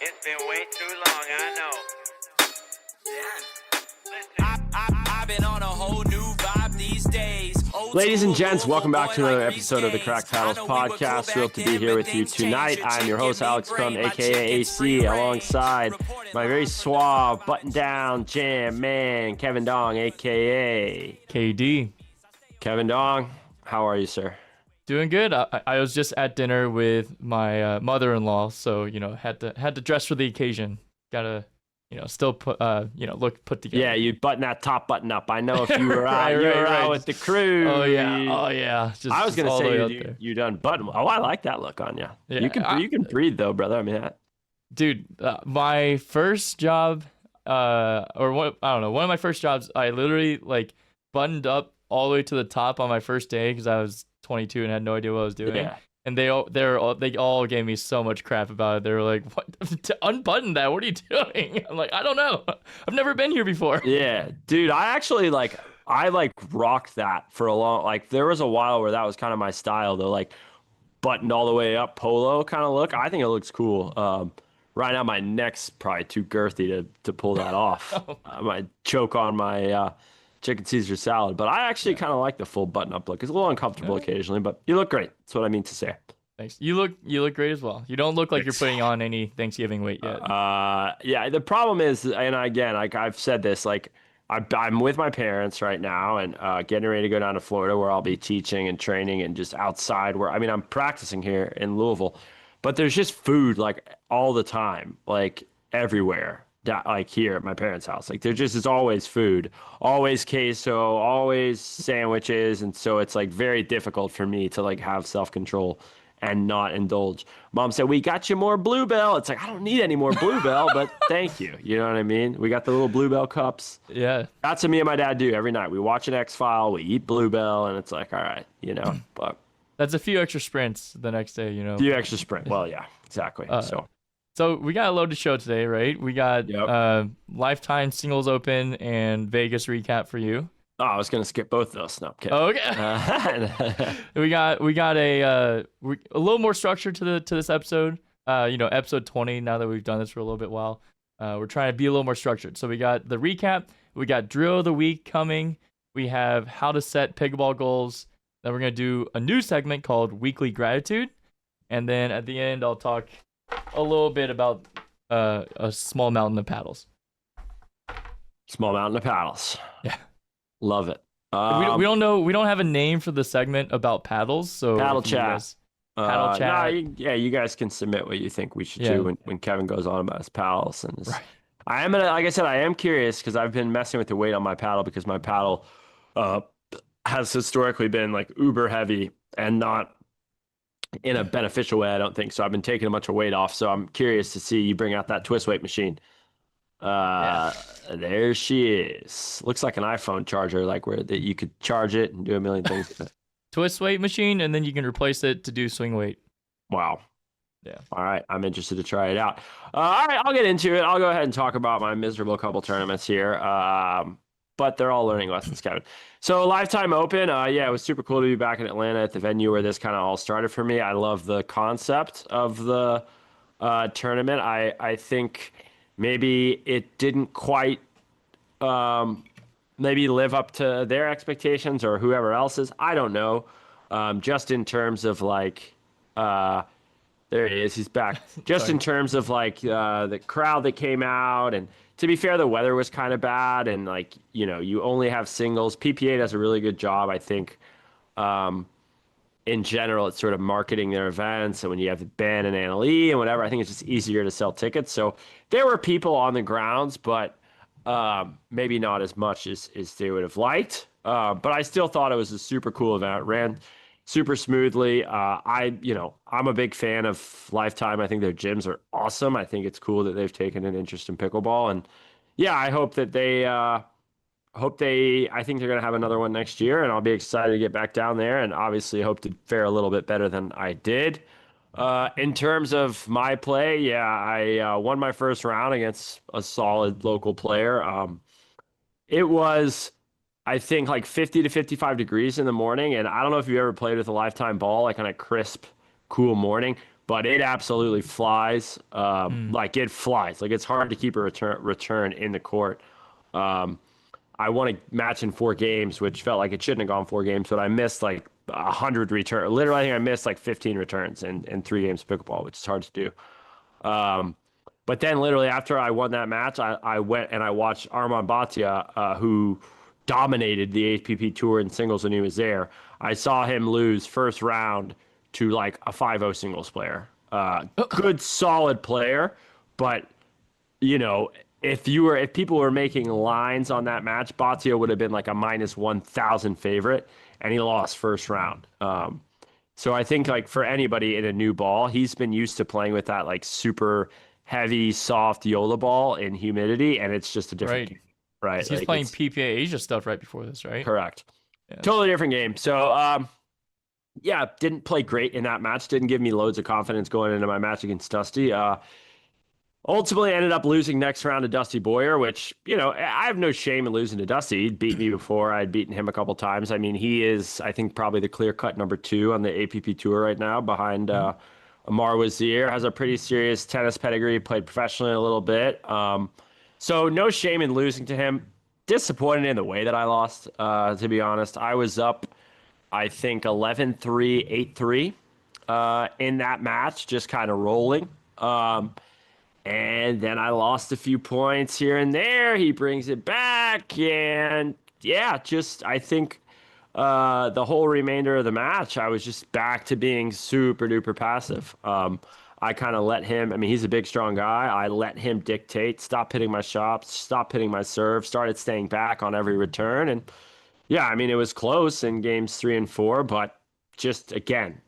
It's been way too long, I know. I've been on a whole new vibe these days. Ladies and gents, welcome back to another episode of the Cracked Paddles podcast. Thrilled to be here with you tonight. I'm your host, Alex Crum, aka AC, alongside my very suave, button-down jam man, Kevin Dong, aka KD. Kevin Dong, how are you, sir? Doing good. I was just at dinner with my mother-in-law, so had to dress for the occasion. Gotta still put look put together. Yeah, you button that top button up. I know if you were out, out with the crew. Oh yeah. I was gonna say you done button. Oh, I like that look on you. Yeah, you can breathe though, brother. I mean, dude, my first job, I don't know, one of my first jobs, I literally buttoned up all the way to the top on my first day because I was 22 and had no idea what I was doing. Yeah. And they all gave me so much crap about it. They were like, "What? To unbutton that? What are you doing?" I'm like, "I don't know. I've never been here before." Yeah, dude. I actually rocked that for a long. There was a while where that was kind of my style, though. Buttoned all the way up polo kind of look. I think it looks cool. Right now, my neck's probably too girthy to pull that off. I might choke on my chicken Caesar salad, but I actually kind of like the full button-up look. It's a little uncomfortable occasionally, but you look great. That's what I mean to say. Thanks. You look great as well. You don't look like you're putting on any Thanksgiving weight yet. Yeah. The problem is, and again, I've said this, I'm with my parents right now and getting ready to go down to Florida where I'll be teaching and training and just outside I'm practicing here in Louisville, but there's just food all the time, everywhere. Here at my parents' house, it's always food, always queso, always sandwiches, and so it's very difficult for me to have self-control and not indulge. Mom said, "We got you more Bluebell." It's I don't need any more Bluebell, but thank you. You know what I mean? We got the little Bluebell cups. Yeah, that's what me and my dad do every night. We watch an X-File, we eat Bluebell, and it's all right, But that's a few extra sprints the next day, A few extra sprints. Well, yeah, exactly. So we got a loaded show today, right? We got Lifetime Singles Open and Vegas recap for you. Oh, I was gonna skip both of those. No, I'm okay. We got a little more structure to this episode. Episode 20. Now that we've done this for a little bit while, we're trying to be a little more structured. So we got the recap. We got drill of the week coming. We have how to set pickleball goals. Then we're gonna do a new segment called Weekly Gratitude, and then at the end I'll talk a little bit about a small mountain of paddles. Small mountain of paddles. Yeah. Love it. We don't know. We don't have a name for the segment about paddles. So paddle chat. Paddle chat. You guys can submit what you think we should do when Kevin goes on about his paddles. And right. I am like I said, I am curious because I've been messing with the weight on my paddle because my paddle has historically been uber heavy and not in a beneficial way, I don't think. So I've been taking a bunch of weight off. So I'm curious to see you bring out that twist weight machine. There she is. Looks like an iPhone charger, where that you could charge it and do a million things with it. Twist weight machine, and then you can replace it to do swing weight. Wow. Yeah. All right. I'm interested to try it out. All right. I'll get into it. I'll go ahead and talk about my miserable couple tournaments here. But they're all learning lessons, Kevin. So Lifetime Open, it was super cool to be back in Atlanta at the venue where this kind of all started for me. I love the concept of the tournament. I think maybe it didn't quite maybe live up to their expectations or whoever else's. I don't know. Just in terms of there he is. He's back. Just in terms of the crowd that came out, and to be fair, the weather was kind of bad, and you only have singles. PPA does a really good job, I think. In general, it's sort of marketing their events, and when you have Ben and Annalie and whatever, I think it's just easier to sell tickets. So there were people on the grounds, but maybe not as much as they would have liked. But I still thought it was a super cool event. It ran super smoothly. I'm a big fan of Lifetime. I think their gyms are awesome. I think it's cool that they've taken an interest in pickleball. And yeah, I hope that I think they're going to have another one next year, and I'll be excited to get back down there and obviously hope to fare a little bit better than I did. In terms of my play, I won my first round against a solid local player. It was, I think, 50 to 55 degrees in the morning, and I don't know if you ever played with a Lifetime ball, on a crisp, cool morning, but it absolutely flies. Like it flies. Like it's hard to keep a return in the court. I won a match in 4 games, which felt like it shouldn't have gone 4 games, but I missed like 100 returns. Literally, I think I missed like 15 returns in 3 games of pickleball, which is hard to do. But then literally after I won that match, I went and I watched Armand Bhatia, who dominated the APP Tour in singles when he was there. I saw him lose first round to like a 5-0 singles player. Good, solid player, but you know, if people were making lines on that match, Bhatia would have been like a minus 1,000 favorite, and he lost first round. So I think like for anybody in a new ball, he's been used to playing with that like super heavy, soft Yola ball in humidity, and it's just a different game, right? He's like playing PPA Asia stuff right before this, right? Correct. Yeah. Totally different game. So yeah, didn't play great in that match. Didn't give me loads of confidence going into my match against Dusty. Ultimately ended up losing next round to Dusty Boyer, which, you know, I have no shame in losing to Dusty. He'd beat me before. I'd beaten him a couple times. I mean, he is, I think, probably the clear-cut number 2 on the APP Tour right now behind Amar Wazir. Has a pretty serious tennis pedigree, played professionally a little bit. So no shame in losing to him. Disappointed in the way that I lost, to be honest. I was up, I think, 11-3, 8-3 in that match, just kind of rolling. And then I lost a few points here and there. He brings it back. And yeah, just I think the whole remainder of the match, I was just back to being super duper passive. I kind of let him, I mean, he's a big, strong guy. I let him dictate, stop hitting my shots, stop hitting my serve, started staying back on every return. And yeah, I mean, it was close in games 3 and 4, but just again,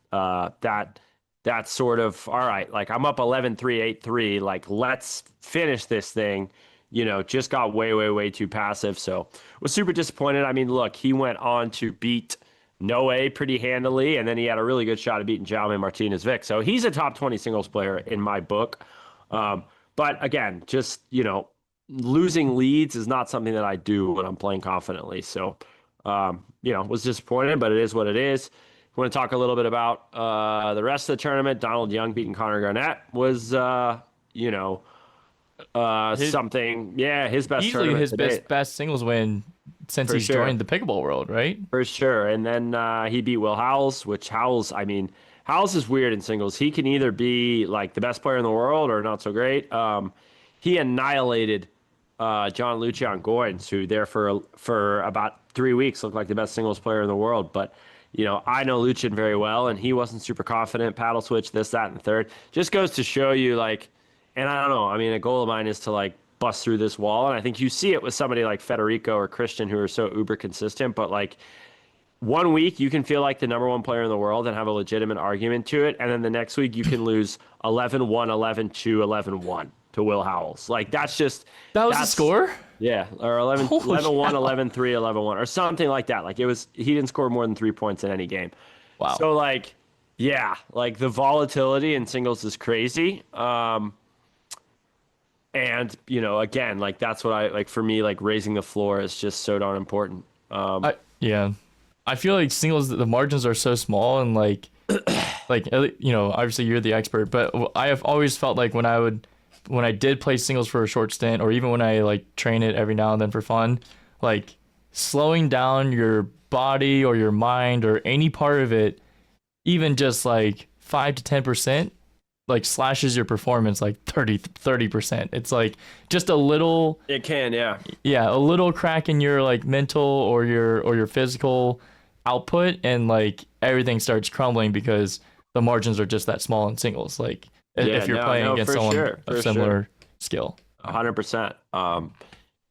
that's sort of, all right, like I'm up 11-3, 8-3, like let's finish this thing, you know, just got way, way, way too passive. So was super disappointed. I mean, look, he went on to beat Noe pretty handily, and then he had a really good shot at beating Jaume Martinez-Vic. So he's a top 20 singles player in my book. But again, just, you know, losing leads is not something that I do when I'm playing confidently. So, you know, was disappointed, but it is what it is. Want to talk a little bit about the rest of the tournament. Donald Young beating Connor Garnett was, you know, something. Yeah, his best easily tournament his to date. best singles win since For he's sure. joined the pickleball world, right? For sure. And then he beat Will Howells, which Howells, I mean, Howells is weird in singles. He can either be like the best player in the world or not so great. He annihilated John Lucian Goins, who there for about 3 weeks looked like the best singles player in the world. But you know, I know Lucian very well, and he wasn't super confident. Paddle switch, this, that, and the third. Just goes to show you, like, and I don't know. I mean, a goal of mine is to, like, bust through this wall. And I think you see it with somebody like Federico or Christian who are so uber consistent. But, like, 1 week you can feel like the number 1 player in the world and have a legitimate argument to it. And then the next week you can lose 11-1, 11-2, 11-1 to Will Howells. Like, that's just... That was the score? Yeah, or 11-1, Holy 11-3, 11-1, or something like that. Like, it was, he didn't score more than 3 points in any game. Wow. So, like, yeah, like the volatility in singles is crazy. And, you know, again, like that's what I like for me, like raising the floor is just so darn important. Yeah. I feel like singles, the margins are so small and like, you know, obviously you're the expert, but I have always felt like when I did play singles for a short stint, or even when I like train it every now and then for fun, like slowing down your body or your mind or any part of it, even just like 5 to 10%, like slashes your performance like 30%. It's like just a little, It can, yeah. a little crack in your like mental or your physical output, and like everything starts crumbling because the margins are just that small in singles. Like if you're playing against someone of similar skill. 100%.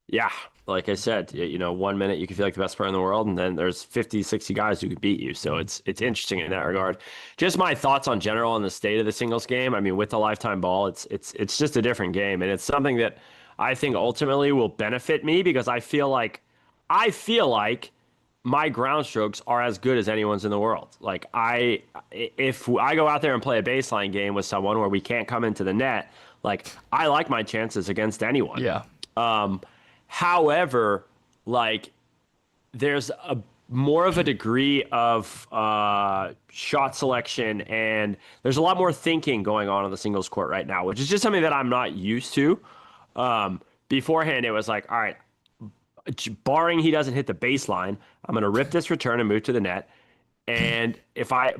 Yeah, like I said, you know, 1 minute you can feel like the best player in the world, and then there's 50, 60 guys who could beat you. So it's interesting in that regard. Just my thoughts on general on the state of the singles game. I mean, with the lifetime ball, it's just a different game, and it's something that I think ultimately will benefit me because I feel like my ground strokes are as good as anyone's in the world. Like if I go out there and play a baseline game with someone where we can't come into the net, like I like my chances against anyone. Yeah. However, like there's more of a degree of shot selection, and there's a lot more thinking going on the singles court right now, which is just something that I'm not used to. Beforehand, it was like, all right, barring he doesn't hit the baseline, I'm going to rip this return and move to the net. And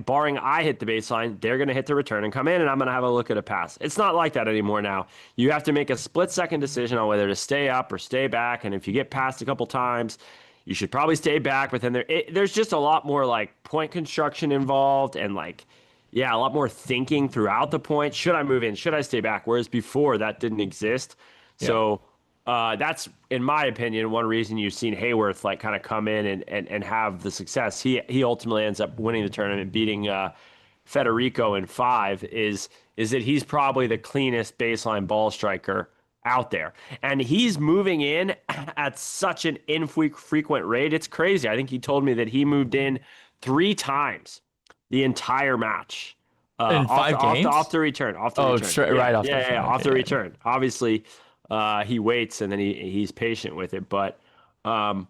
barring I hit the baseline, they're going to hit the return and come in, and I'm going to have a look at a pass. It's not like that anymore now. You have to make a split-second decision on whether to stay up or stay back. And if you get passed a couple times, you should probably stay back. But then there's just a lot more like point construction involved, and like, yeah, a lot more thinking throughout the point. Should I move in? Should I stay back? Whereas before that didn't exist. Yeah. So that's, in my opinion, one reason you've seen Hayworth like kind of come in and have the success. He ultimately ends up winning the tournament, beating Federico in 5. Is that he's probably the cleanest baseline ball striker out there, and he's moving in at such an infrequent rate. It's crazy. I think he told me that he moved in 3 times the entire match in 5 games off the return. Straight right off. Off the return. Obviously. He waits and then he's patient with it. But I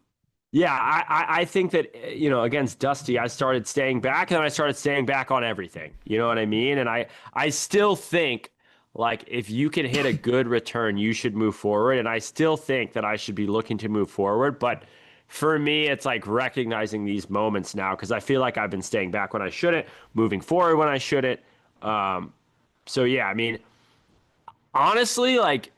think that, against Dusty, I started staying back, and then I started staying back on everything. You know what I mean? And I still think, like, if you can hit a good return, you should move forward. And I still think that I should be looking to move forward. But for me, it's like recognizing these moments now, because I feel like I've been staying back when I shouldn't, moving forward when I shouldn't. So, yeah, I mean, honestly, like,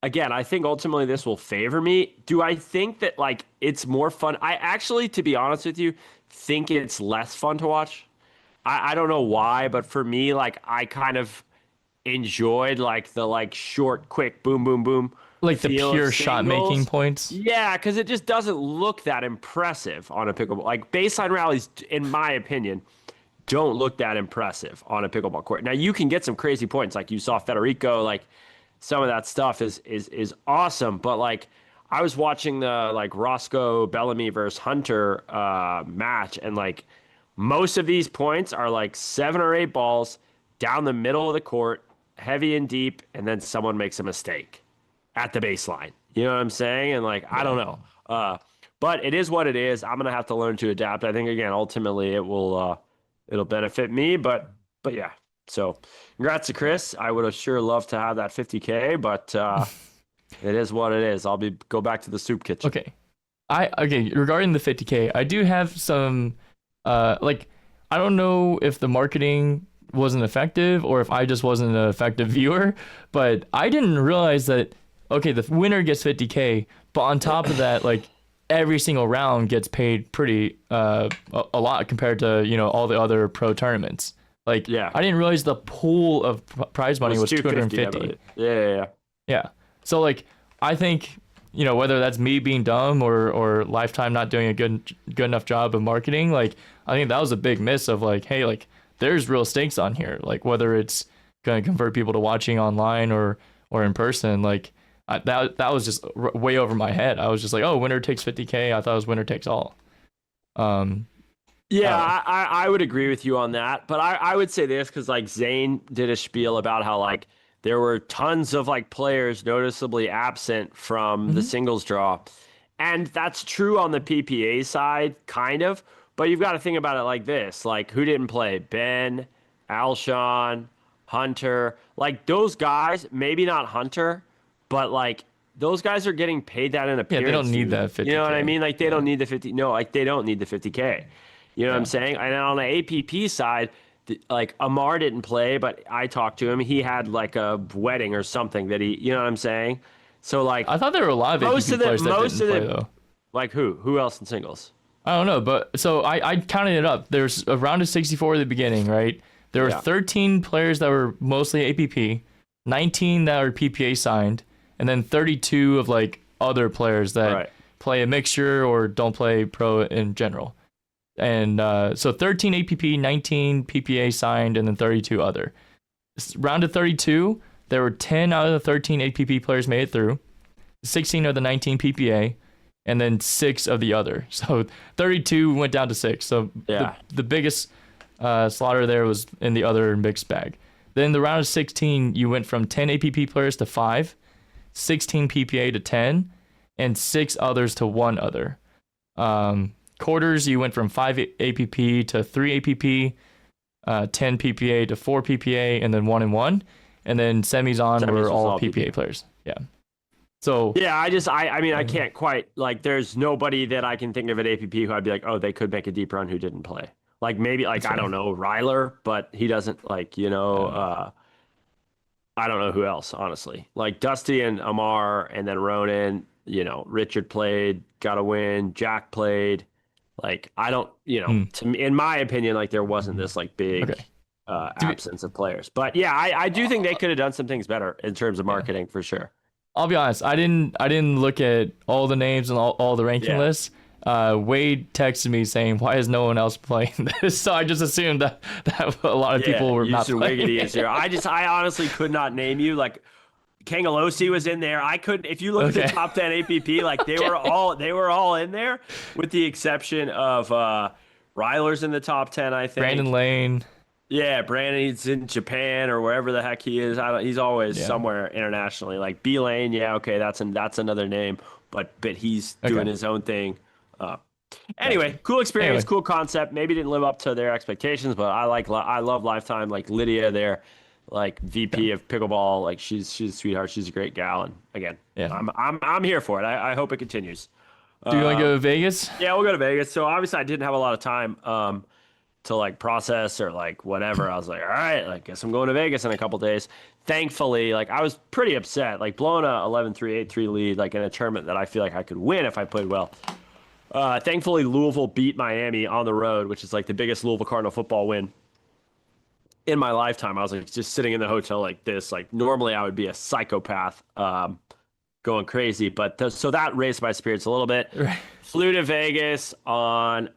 again, I think ultimately this will favor me. Do I think that, like, it's more fun? I actually, to be honest with you, think it's less fun to watch. I don't know why, but for me, like, I kind of enjoyed, like, the, like, short, quick, boom, boom, boom. Like the pure shot-making points? Yeah, because it just doesn't look that impressive on a pickleball. Like, baseline rallies, in my opinion, don't look that impressive on a pickleball court. Now, you can get some crazy points. Like, you saw Federico, like, some of that stuff is awesome, but like I was watching the like Roscoe Bellamy versus Hunter match, and like most of these points are like 7 or 8 balls down the middle of the court, heavy and deep, and then someone makes a mistake at the baseline. You know what I'm saying? And like, I don't know, but it is what it is. I'm gonna have to learn to adapt. I think, again, ultimately it will it'll benefit me, but yeah. So congrats to Chris. I would have sure loved to have that 50K, but it is what it is. Go back to the soup kitchen. Okay. Regarding the 50K, I do have some like, I don't know if the marketing wasn't effective or if I just wasn't an effective viewer, but I didn't realize that, okay, the winner gets 50K, but on top of that, like, every single round gets paid pretty a lot compared to, all the other pro tournaments. Like, yeah. I didn't realize the pool of prize money was 250. Yeah. So, like, I think, whether that's me being dumb or Lifetime not doing a good enough job of marketing, like, I think that was a big miss of, like, hey, like, there's real stakes on here. Like, whether it's going to convert people to watching online or in person, like, that was just way over my head. I was just like, oh, winner takes 50K. I thought it was winner takes all. Yeah, I would agree with you on that. But I would say this, because like Zane did a spiel about how like there were tons of like players noticeably absent from the singles draw. And that's true on the PPA side, kind of. But you've got to think about it like this. Like, who didn't play? Ben, Alshon, Hunter. Like, those guys, maybe not Hunter, but like those guys are getting paid that in appearance. Yeah, they don't need that 50K. You know what I mean? Like, they don't need the 50. No, like, they don't need the 50K. You know what I'm saying? And on the APP side, like, Amar didn't play, but I talked to him. He had like a wedding or something that you know what I'm saying? So like, I thought there were a lot of APP players that didn't play though. Like who else in singles? I don't know, but so I counted it up. There's a round of 64 at the beginning, right? There were 13 players that were mostly APP, 19 that were PPA signed, and then 32 of like other players that play a mixture or don't play pro in general. And so 13 APP, 19 PPA signed, and then 32 other. Round of 32, there were 10 out of the 13 APP players made it through, 16 of the 19 PPA, and then 6 of the other. So 32 went down to 6. So the biggest slaughter there was in the other mixed bag. Then the round of 16, you went from 10 APP players to 5, 16 PPA to 10, and 6 others to 1 other. Quarters, you went from 5 APP to 3 APP, 10 PPA to 4 PPA, and then 1 and 1. And then semis on Semis were was all all PPA PPA. players. Yeah. So Yeah, I mean, I can't quite, like, there's nobody that I can think of at APP who I'd be like, oh, they could make a deep run who didn't play. Like, maybe, like, I don't know, Ryler, but he doesn't, like, I don't know who else, honestly. Like, Dusty and Amar, and then Ronan, Richard played, got a win, Jack played. Like, I don't, Hmm. to me, in my opinion, like, there wasn't this, like, big Okay. absence of players. But yeah, I do think they could have done some things better in terms of marketing, for sure. I'll be honest. I didn't look at all the names and all the ranking Yeah. lists. Wade texted me saying, "Why is no one else playing this?" So I just assumed that a lot of people were not Houston playing. Wiggity is here. I honestly could not name you. Like, Kangalosi was in there. I couldn't. If you look at Okay. the top 10 APP, like they were all in there, with the exception of Ryler's in the top 10. I think Brandon Lane. Yeah, Brandon's in Japan or wherever the heck he is. He's always somewhere internationally. Like B Lane, yeah, okay, that's another name, but he's doing his own thing. Anyway, cool experience, cool concept. Maybe didn't live up to their expectations, but I love Lifetime. Like Lydia, their like VP of pickleball, like she's a sweetheart. She's a great gal, and again, I'm here for it. I hope it continues. Do you want to go to Vegas? Yeah, we'll go to Vegas. So obviously, I didn't have a lot of time to like process or like whatever. I was like, all right, I guess I'm going to Vegas in a couple days. Thankfully, like I was pretty upset, like blowing a 11-3, 8-3 lead, like in a tournament that I feel like I could win if I played well. Thankfully, Louisville beat Miami on the road, which is like the biggest Louisville Cardinal football win in my lifetime. I was like just sitting in the hotel like this. Like normally I would be a psychopath going crazy, but so that raised my spirits a little bit. Right. Flew to Vegas on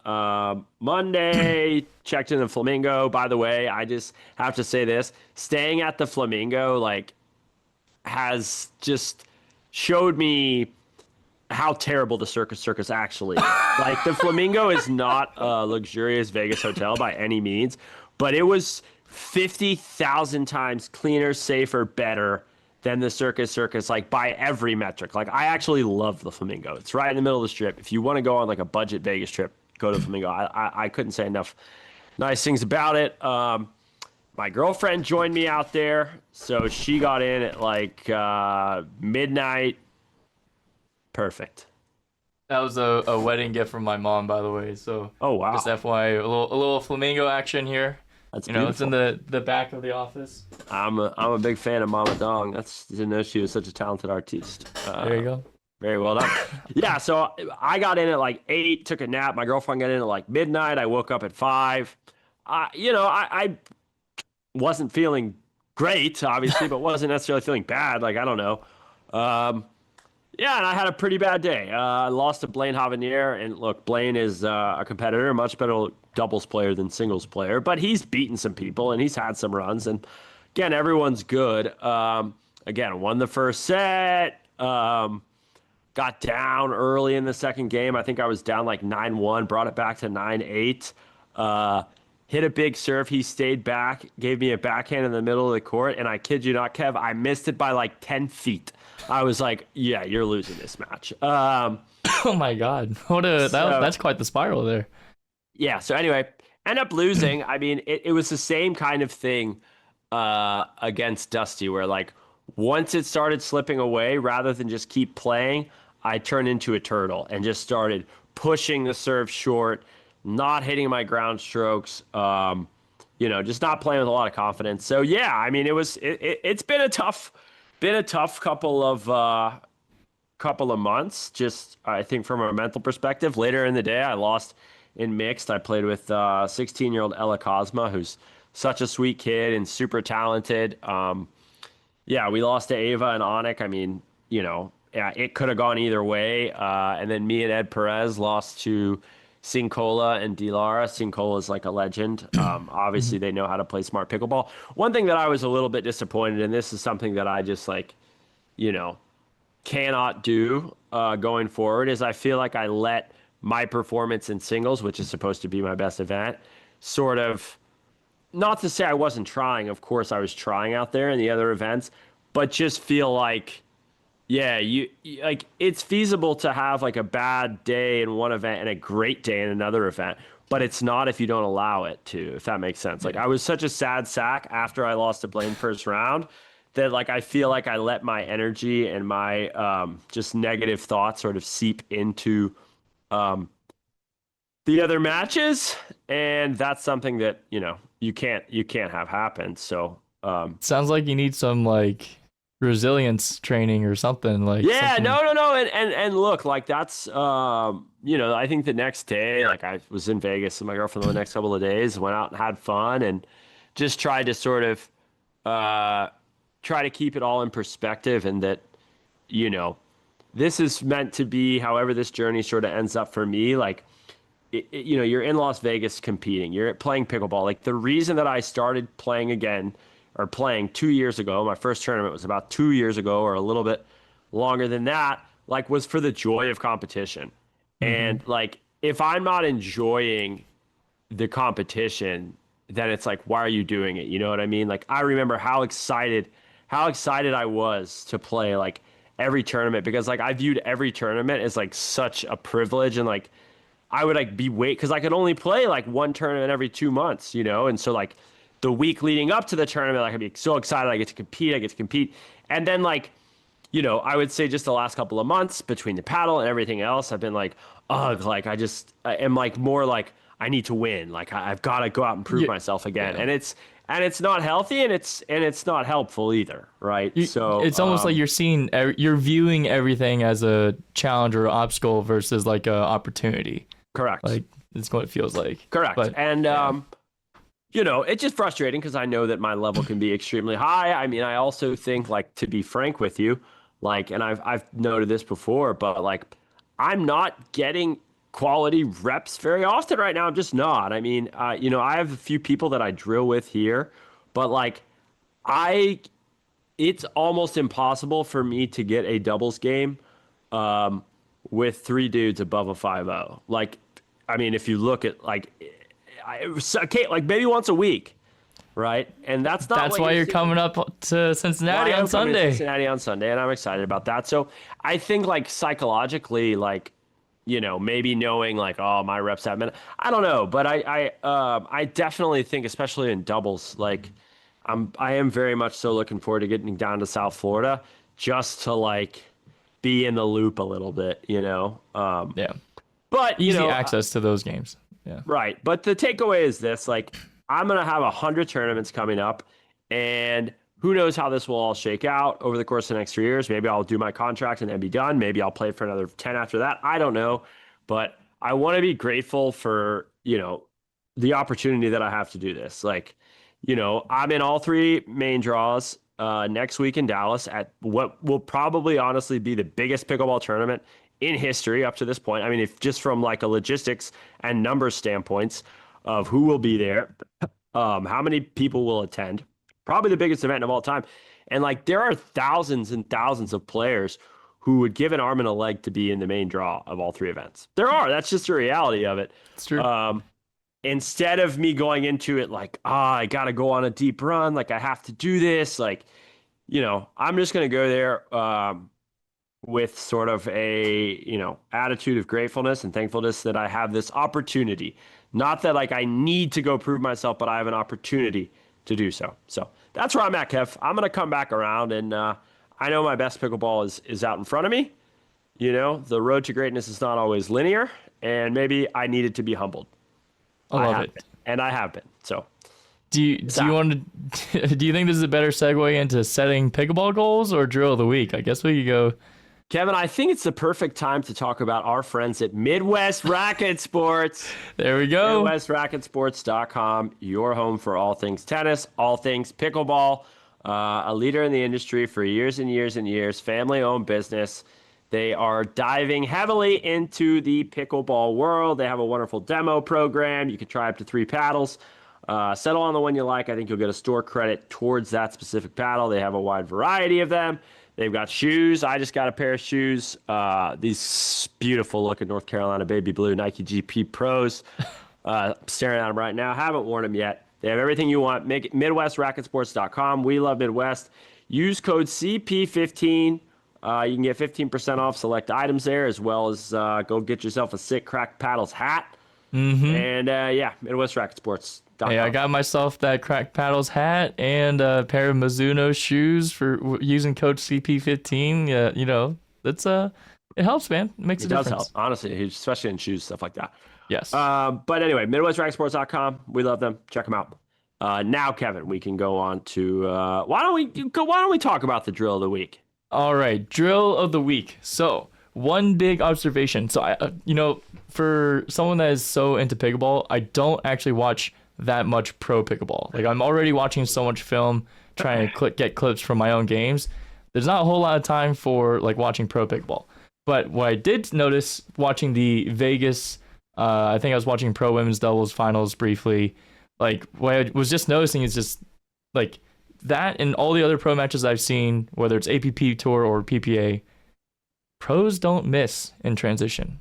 Monday, checked in the Flamingo. By the way, I just have to say this, staying at the Flamingo like has just showed me how terrible the Circus actually is. Like the Flamingo is not a luxurious Vegas hotel by any means, but it was 50,000 times cleaner, safer, better than the Circus, like by every metric. Like I actually love the Flamingo. It's right in the middle of the strip. If you want to go on like a budget Vegas trip, go to the Flamingo. I couldn't say enough nice things about it. My girlfriend joined me out there, so she got in at like midnight. Perfect. That was a wedding gift from my mom, by the way. So Oh wow, just FYI, a little Flamingo action here. that's It's in beautiful. the back of the office. I'm a big fan of Mama Dong. Didn't know she was such a talented artiste. There you go. Very well done. Yeah, so I got in at like 8, took a nap. My girlfriend got in at like midnight. I woke up at 5. I wasn't feeling great, obviously, but wasn't necessarily feeling bad. Like, I don't know. Yeah, and I had a pretty bad day. I lost to Blaine Havanier, and look, Blaine is a competitor, much better doubles player than singles player, but he's beaten some people, and he's had some runs, and again, everyone's good. Again, won the first set, got down early in the second game. I think I was down like 9-1, brought it back to 9-8. Hit a big serve. He stayed back, gave me a backhand in the middle of the court, and I kid you not, Kev, I missed it by like 10 feet. I was like, yeah, you're losing this match. Oh my God, that's quite the spiral there. Yeah, so anyway, end up losing. I mean, it was the same kind of thing against Dusty, where like once it started slipping away, rather than just keep playing, I turned into a turtle and just started pushing the serve short, not hitting my ground strokes, just not playing with a lot of confidence. So yeah, I mean, it's been a tough couple of months. Just I think from a mental perspective. Later in the day, I lost in mixed. I played with 16-year-old Ella Cosma, who's such a sweet kid and super talented. Yeah, we lost to Ava and Onik. I mean, yeah, it could have gone either way. And then me and Ed Perez lost to Sincola and Dilara. Sincola is like a legend. Obviously, they know how to play smart pickleball. One thing that I was a little bit disappointed in, this is something that I just cannot do going forward, is I feel like I let my performance in singles, which is supposed to be my best event, sort of, not to say I wasn't trying. Of course, I was trying out there in the other events, but just feel like Yeah, like it's feasible to have like a bad day in one event and a great day in another event, but it's not if you don't allow it to, if that makes sense. Like Yeah. I was such a sad sack after I lost to Blaine first round that like I feel like I let my energy and my just negative thoughts sort of seep into um the other matches, and that's something that, you can't have happen. So, Sounds like you need some like resilience training or something like yeah, something. no, and look, like that's I think the next day, like I was in Vegas with my girlfriend the next couple of days, went out and had fun and just tried to sort of uh try to keep it all in perspective and that, you know, this is meant to be however this journey sort of ends up for me, like you're in Las Vegas competing, you're playing pickleball. Like the reason that I started playing again or playing 2 years ago, my first tournament was about 2 years ago or a little bit longer than that, like was for the joy of competition. Hmm. And like if I'm not enjoying the competition, then it's like, why are you doing it? You know what I mean? Like I remember how excited I was to play like every tournament because like I viewed every tournament as like such a privilege and like I would like be wait because I could only play like one tournament every 2 months, and so like the week leading up to the tournament, like I'd be so excited I get to compete, and then like I would say just the last couple of months between the paddle and everything else, I've been like, ugh, like I am like more like I need to win, like I've got to go out and prove Yeah. myself again, Yeah. and it's not healthy and it's not helpful either, right? So It's almost like you're viewing everything as a challenge or obstacle versus like a opportunity. correct. Like it's what it feels like. Correct. But And yeah. it's just frustrating because I know that my level can be extremely high. I mean, I also think, like, to be frank with you, like, and I've noted this before, but like, I'm not getting quality reps very often right now. I'm just not. I mean, I have a few people that I drill with here, but like, I it's almost impossible for me to get a doubles game um, with three dudes above a 5-0. Like, I mean, if you look at like, okay, like maybe once a week, right? And that's not That's what why you're you're seeing. coming up to Well, I Cincinnati on am coming to Sunday. Cincinnati on Sunday, and I'm excited about that. So I think like psychologically, like maybe knowing like, oh, my reps have been, I don't know, but I definitely think, especially in doubles, like I am very much so looking forward to getting down to South Florida just to like be in the loop a little bit, you know. Yeah. But Easy access to those games. Yeah. right. But the takeaway is this: like, I'm gonna have 100 tournaments coming up, and who knows how this will all shake out over the course of the next 3 years. Maybe I'll do my contract and then be done. Maybe I'll play for another 10 after that. I don't know. But I want to be grateful for, the opportunity that I have to do this. Like, I'm in all three main draws next week in Dallas at what will probably honestly be the biggest pickleball tournament in history up to this point. I mean, if just from like a logistics and numbers standpoints of who will be there, how many people will attend, probably the biggest event of all time. And like there are thousands and thousands of players who would give an arm and a leg to be in the main draw of all three events. There are. That's just the reality of it. It's true. Instead of me going into it like, I got to go on a deep run, like I have to do this, like, I'm just going to go there with sort of a, attitude of gratefulness and thankfulness that I have this opportunity. Not that like I need to go prove myself, but I have an opportunity to do so. So that's where I'm at, Kev. I'm going to come back around and I know my best pickleball is out in front of me. The road to greatness is not always linear, and maybe I needed to be humbled. I I love have it. been, and I have been. So Do you want to do you think this is a better segue into setting pickleball goals or drill of the week? I guess we could go. Kevin, I think it's the perfect time to talk about our friends at Midwest Racket Sports. There we go. MidwestRacketSports.com, your home for all things tennis, all things pickleball. A leader in the industry for years and years and years, family-owned business. They are diving heavily into the pickleball world. They have a wonderful demo program. You can try up to 3 paddles. Settle on the one you like. I think you'll get a store credit towards that specific paddle. They have a wide variety of them. They've got shoes. I just got a pair of shoes. These beautiful looking North Carolina baby blue Nike GP Pros. I'm staring at them right now. Haven't worn them yet. They have everything you want. MidwestRacketSports.com. We love Midwest. Use code CP15 You can get 15% off select items there, as well as go get yourself a sick Cracked Paddles hat. And MidwestRacketSports.com. Hey, I got myself that Cracked Paddles hat and a pair of Mizuno shoes for using code CP15. Yeah, you know, that's it helps, man. It makes a difference. It does help, honestly, especially in shoes, stuff like that. Yes. But anyway, MidwestRacketSports.com. We love them. Check them out. Now, Kevin, we can go on to why don't we talk about the drill of the week? All right, drill of the week. So one big observation. So I, for someone that is so into pickleball, I don't actually watch that much pro pickleball. Like I'm already watching so much film, trying to get clips from my own games. There's not a whole lot of time for like watching pro pickleball. But what I did notice watching the Vegas, I think I was watching pro women's doubles finals briefly. Like what I was just noticing is just like that and all the other pro matches I've seen, whether it's APP Tour or PPA, pros don't miss in transition.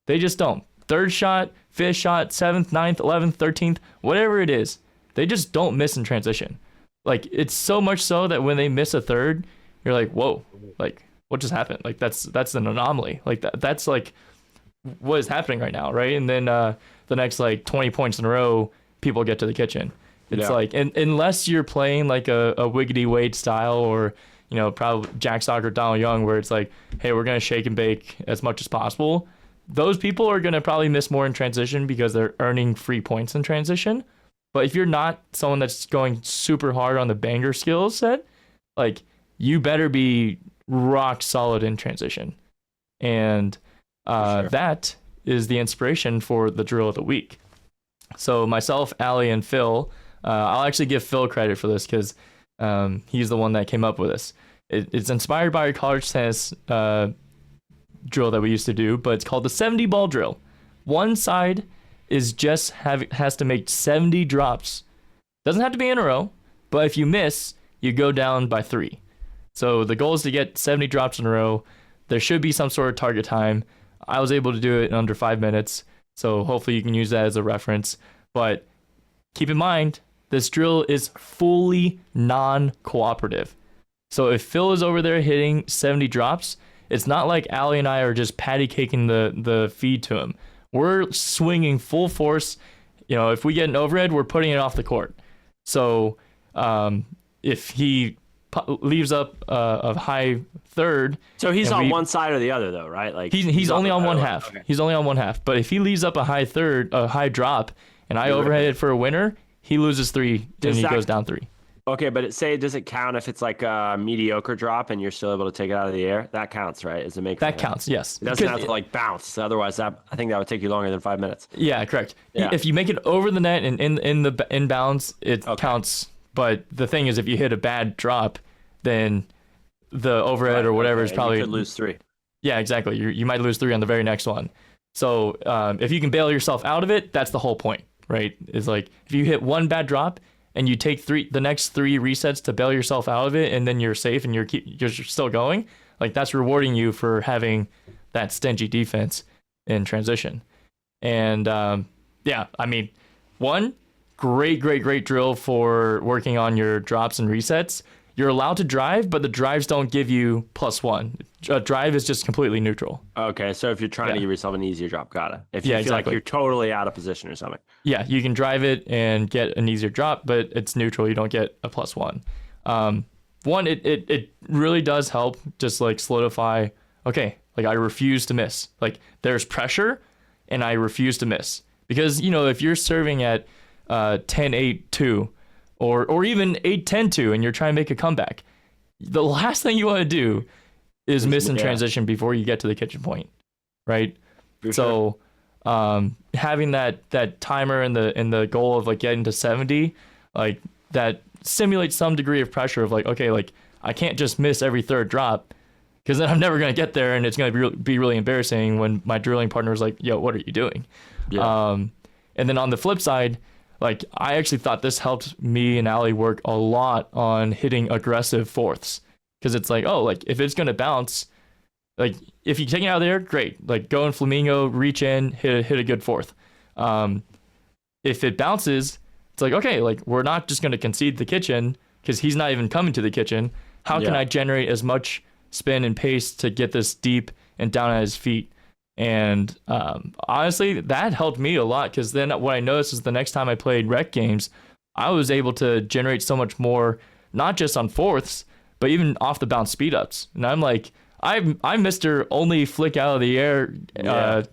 They just don't. Third shot, fifth shot, 7th, 9th, 11th, 13th, whatever it is, they just don't miss in transition. Like it's so much so that when they miss a third, you're like, whoa, like what just happened? Like that's an anomaly. Like that's like what is happening right now, right? And then the next like 20 points in a row, people get to the kitchen. It's like, and unless you're playing like a Wiggity Wade style or, probably Jack Sock or Donald Young, where it's like, hey, we're going to shake and bake as much as possible. Those people are going to probably miss more in transition because they're earning free points in transition. But if you're not someone that's going super hard on the banger skill set, like you better be rock solid in transition. And that is the inspiration for the drill of the week. So myself, Allie, and Phil, I'll actually give Phil credit for this because he's the one that came up with this. It's inspired by our college tennis drill that we used to do, but it's called the 70 ball drill. One side is just has to make 70 drops. Doesn't have to be in a row, but if you miss, you go down by 3. So the goal is to get 70 drops in a row. There should be some sort of target time. I was able to do it in under 5 minutes, so hopefully you can use that as a reference. But keep in mind, this drill is fully non-cooperative. So if Phil is over there hitting 70 drops, it's not like Allie and I are just patty caking the feed to him. We're swinging full force. If we get an overhead, we're putting it off the court. So if he leaves up a high third, so he's on one side or the other, though, right? Like he's only on one half. Okay. He's only on one half. But if he leaves up a high drop, and I overhead it for a winner, he loses 3 and he goes down 3. Okay, but does it count if it's like a mediocre drop and you're still able to take it out of the air? That counts, right? As a make that counts, yes. It doesn't have to like bounce. Otherwise, I think that would take you longer than 5 minutes. Yeah, correct. Yeah. If you make it over the net and in the inbounds, it counts. But the thing is, if you hit a bad drop, then the overhead or whatever is probably you could lose 3. Yeah, exactly. You might lose 3 on the very next one. So if you can bail yourself out of it, that's the whole point, right? Is like if you hit one bad drop and you take the next 3 resets to bail yourself out of it, and then you're safe and you're still going, like that's rewarding you for having that stingy defense in transition. And one great drill for working on your drops and resets. You're allowed to drive, but the drives don't give you +1. A drive is just completely neutral. Okay, so if you're trying to give yourself an easier drop, got it. If you feel like you're totally out of position or something. Yeah, you can drive it and get an easier drop, but it's neutral. You don't get a +1. It really does help just like solidify, okay, like I refuse to miss. Like there's pressure and I refuse to miss. Because, if you're serving at 10-8-2, or even 8-10-2 and you're trying to make a comeback, the last thing you want to do is miss in transition before you get to the kitchen point, right? So having that timer and the goal of like getting to 70, like that simulates some degree of pressure of like, okay, like I can't just miss every third drop because then I'm never going to get there and it's going to be really embarrassing when my drilling partner is like, yo, what are you doing? Yeah. And then on the flip side, like I actually thought this helped me and Allie work a lot on hitting aggressive fourths, because it's like, oh, like if it's gonna bounce, like if you take it out of there, great. Like go in flamingo, reach in, hit a good fourth. If it bounces, it's like, okay, like we're not just gonna concede the kitchen because he's not even coming to the kitchen. How can I generate as much spin and pace to get this deep and down at his feet. And honestly, that helped me a lot, because then what I noticed is the next time I played rec games, I was able to generate so much more, not just on fourths, but even off the bounce speed ups. And I'm like, I'm Mr. Only flick out of the air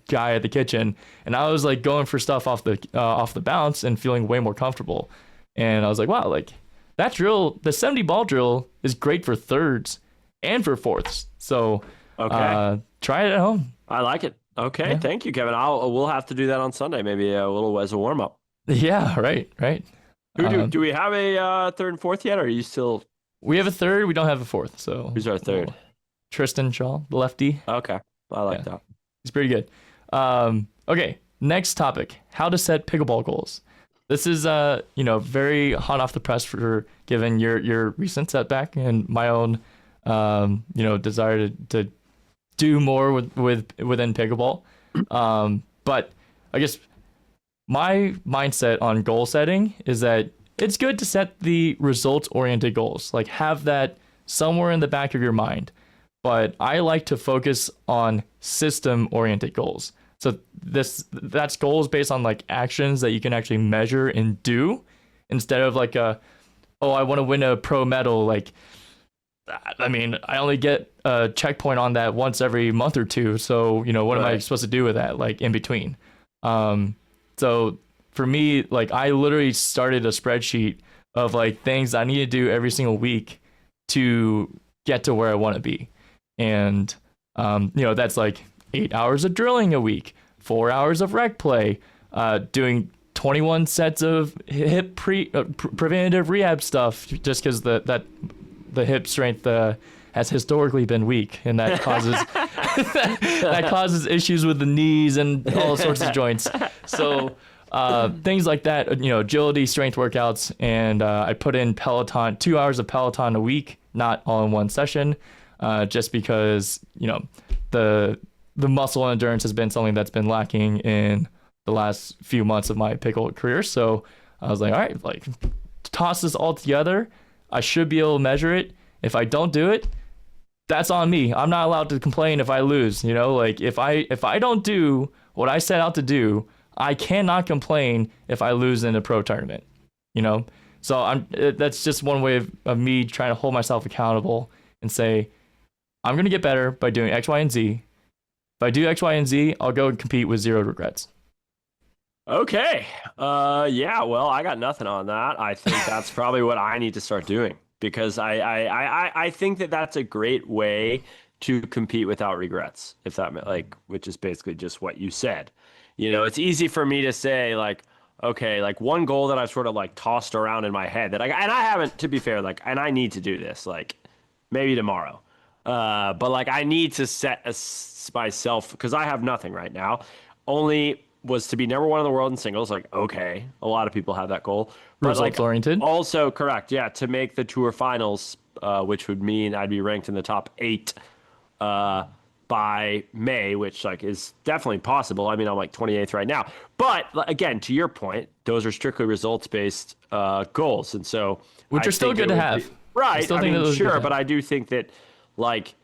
guy at the kitchen, and I was like going for stuff off the bounce and feeling way more comfortable. And I was like, wow, like that drill, the 70 ball drill, is great for thirds and for fourths. So try it at home. I like it. Okay, Thank you, Kevin. We'll have to do that on Sunday, maybe a little as a warm up. Yeah, right. Do we have a third and fourth yet, or are you still? We have a third. We don't have a fourth. So who's our third? Tristan Shaw, the lefty. Okay, I like that. He's pretty good. Okay, next topic: how to set pickleball goals. This is very hot off the press for given your recent setback and my own desire to do more within pickleball. But I guess my mindset on goal setting is that it's good to set the results-oriented goals, like have that somewhere in the back of your mind. But I like to focus on system-oriented goals. So that's goals based on like actions that you can actually measure and do, instead of like I want to win a pro medal. Like, I mean, I only get a checkpoint on that once every month or two. So, what am I supposed to do with that, like in between? So for me, like I literally started a spreadsheet of like things I need to do every single week to get to where I want to be. And, that's like 8 hours of drilling a week, 4 hours of rec play, doing 21 sets of hip preventative rehab stuff, just because the hip strength has historically been weak, and that causes that causes issues with the knees and all sorts of joints. So things like that, agility, strength workouts, and I put in Peloton, 2 hours of Peloton a week, not all in one session, just because the muscle endurance has been something that's been lacking in the last few months of my pickle career. So I was like, all right, like toss this all together. I should be able to measure it. If I don't do it, that's on me. I'm not allowed to complain if I lose. Like if I don't do what I set out to do, I cannot complain if I lose in a pro tournament. So that's just one way of me trying to hold myself accountable and say, I'm going to get better by doing X, Y, and Z. If I do X, Y, and Z, I'll go and compete with zero regrets. Okay. Well, I got nothing on that. I think that's probably what I need to start doing, because I think that that's a great way to compete without regrets, if that which is basically just what you said. It's easy for me to say like, okay, like one goal that I've sort of like tossed around in my head and I haven't, to be fair, and I need to do this like maybe tomorrow. But like I need to set myself, because I have nothing right now. Only was to be number one in the world in singles. Like, okay, a lot of people have that goal. But results oriented. Also correct, yeah, to make the tour finals, which would mean I'd be ranked in the top 8 by May, which like is definitely possible. I mean, I'm like 28th right now. But again, to your point, those are strictly results-based goals, and so which are still good to have. Right. I mean, sure, but I do think that like,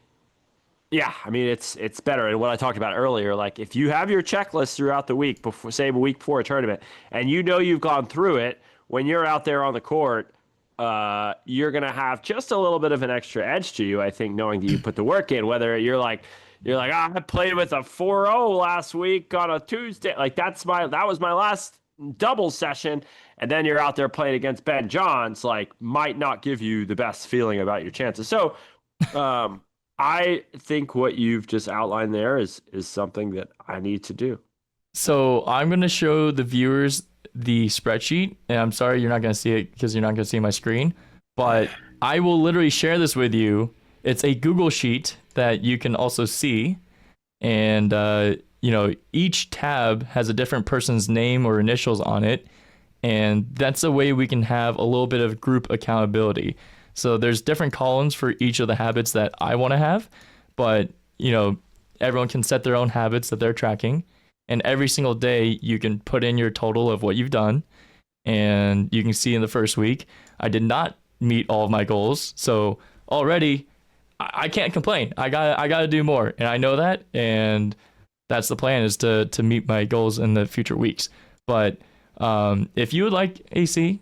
yeah, I mean, it's better. And what I talked about earlier, like if you have your checklist throughout the week, before, say a week before a tournament, and you've gone through it, when you're out there on the court, you're going to have just a little bit of an extra edge to you, I think, knowing that you put the work in, whether you're like, I played with a 4-0 last week on a Tuesday. Like that was my last double session. And then you're out there playing against Ben Johns, like might not give you the best feeling about your chances. So, I think what you've just outlined there is something that I need to do. So I'm going to show the viewers the spreadsheet, and I'm sorry you're not going to see it because you're not going to see my screen, but I will literally share this with you. It's a Google sheet that you can also see, and each tab has a different person's name or initials on it, and that's a way we can have a little bit of group accountability. So there's different columns for each of the habits that I want to have, but everyone can set their own habits that they're tracking, and every single day you can put in your total of what you've done, and you can see in the first week I did not meet all of my goals. So already I can't complain. I gotta do more, and I know that, and that's the plan, is to meet my goals in the future weeks. But if you would like AC,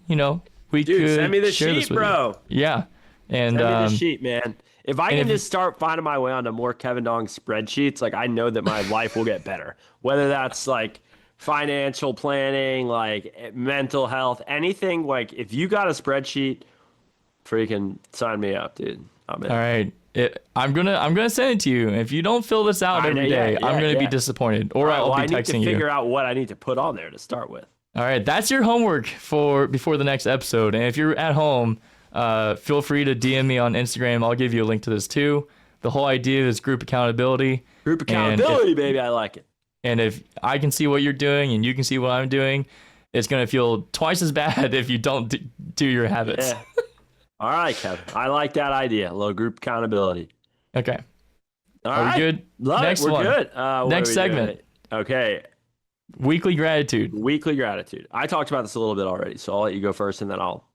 we Dude, could send me the share this sheet, with you. bro. Yeah, and Send me the sheet, man. If I can just start finding my way onto more Kevin Dong spreadsheets, like I know that my life will get better. Whether that's like financial planning, like mental health, anything. Like if you got a spreadsheet, freaking sign me up, dude. I'm in. all right. I'm gonna send it to you. If you don't fill this out every day, I'm gonna be disappointed, or I'll be I need to texting you. figure out what I need to put on there to start with. All right, that's your homework for before the next episode. And if you're at home, feel free to DM me on Instagram. I'll give you a link to this too. The whole idea is group accountability. Group accountability, baby. I like it. And if I can see what you're doing and you can see what I'm doing, it's going to feel twice as bad if you don't do your habits. Yeah. All right, Kevin. I like that idea. A little group accountability. Okay. All Are right. we good? Love Next it. We're one. good. What Next are we segment. doing? Okay. Weekly gratitude. Weekly gratitude. I talked about this a little bit already, so I'll let you go first and then I'll.